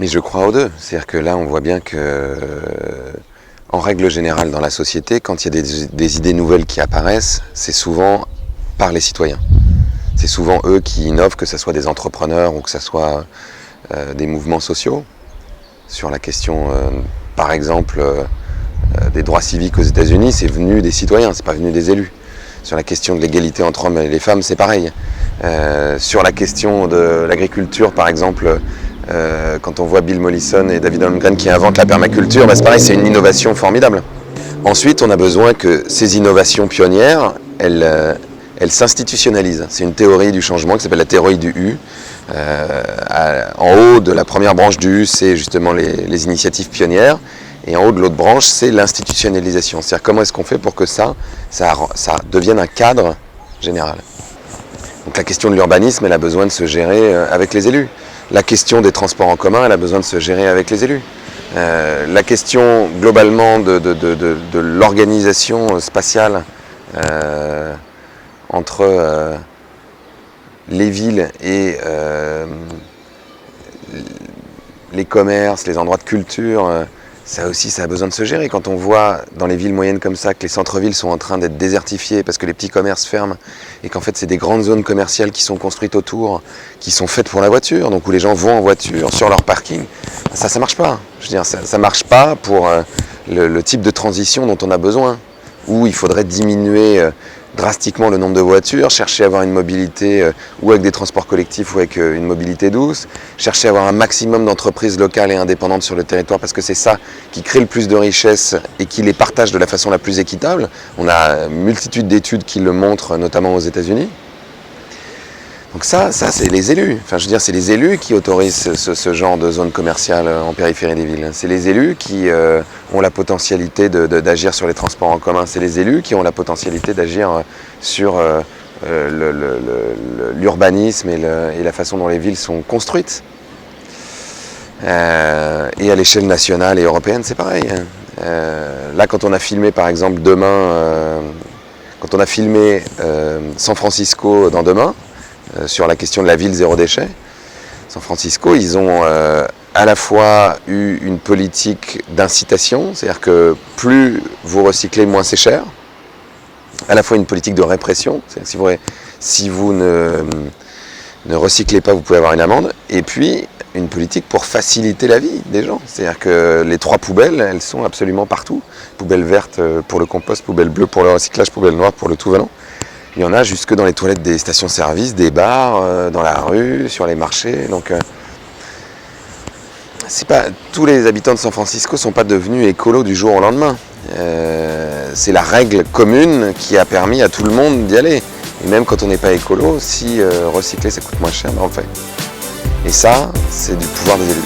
Mais je crois aux deux. C'est-à-dire que là, on voit bien que, en règle générale, dans la société, quand il y a des idées nouvelles qui apparaissent, c'est souvent par les citoyens. C'est souvent eux qui innovent, que ce soit des entrepreneurs ou que ce soit des mouvements sociaux. Sur la question, par exemple, des droits civiques aux États-Unis, c'est venu des citoyens, c'est pas venu des élus. Sur la question de l'égalité entre hommes et les femmes, c'est pareil. Sur la question de l'agriculture, par exemple, quand on voit Bill Mollison et David Holmgren qui inventent la permaculture, c'est pareil, c'est une innovation formidable. Ensuite, on a besoin que ces innovations pionnières, elles s'institutionnalisent. C'est une théorie du changement qui s'appelle la théorie du U. En haut de la première branche du U, c'est justement les initiatives pionnières. Et en haut de l'autre branche, c'est l'institutionnalisation. C'est-à-dire comment est-ce qu'on fait pour que ça devienne un cadre général. Donc la question de l'urbanisme, elle a besoin de se gérer avec les élus. La question des transports en commun, elle a besoin de se gérer avec les élus. La question globalement de l'organisation spatiale entre les villes et les commerces, les endroits de culture, ça aussi, ça a besoin de se gérer. Quand on voit dans les villes moyennes comme ça que les centres-villes sont en train d'être désertifiés parce que les petits commerces ferment et qu'en fait c'est des grandes zones commerciales qui sont construites autour, qui sont faites pour la voiture, donc où les gens vont en voiture sur leur parking, ça marche pas. Je veux dire, ça marche pas pour le type de transition dont on a besoin, où il faudrait diminuer drastiquement le nombre de voitures, chercher à avoir une mobilité ou avec des transports collectifs ou avec une mobilité douce, chercher à avoir un maximum d'entreprises locales et indépendantes sur le territoire parce que c'est ça qui crée le plus de richesses et qui les partage de la façon la plus équitable. On a une multitude d'études qui le montrent, notamment aux États-Unis. Donc ça c'est les élus. Enfin, je veux dire, c'est les élus qui autorisent ce genre de zone commerciale en périphérie des villes. C'est les élus qui ont la potentialité d'agir sur les transports en commun. C'est les élus qui ont la potentialité d'agir sur l'urbanisme et la façon dont les villes sont construites. Et à l'échelle nationale et européenne, c'est pareil. Là, quand on a filmé, par exemple, quand on a filmé San Francisco dans Demain, sur la question de la ville zéro déchet, San Francisco, ils ont à la fois eu une politique d'incitation, c'est-à-dire que plus vous recyclez, moins c'est cher, à la fois une politique de répression, c'est-à-dire que si vous ne recyclez pas, vous pouvez avoir une amende, et puis une politique pour faciliter la vie des gens, c'est-à-dire que les 3 poubelles, elles sont absolument partout, poubelle verte pour le compost, poubelle bleue pour le recyclage, poubelle noire pour le tout venant. Il y en a jusque dans les toilettes des stations-service, des bars, dans la rue, sur les marchés. Donc, tous les habitants de San Francisco ne sont pas devenus écolos du jour au lendemain. C'est la règle commune qui a permis à tout le monde d'y aller. Et même quand on n'est pas écolo, si recycler ça coûte moins cher, on le fait. Et ça, c'est du pouvoir des élus.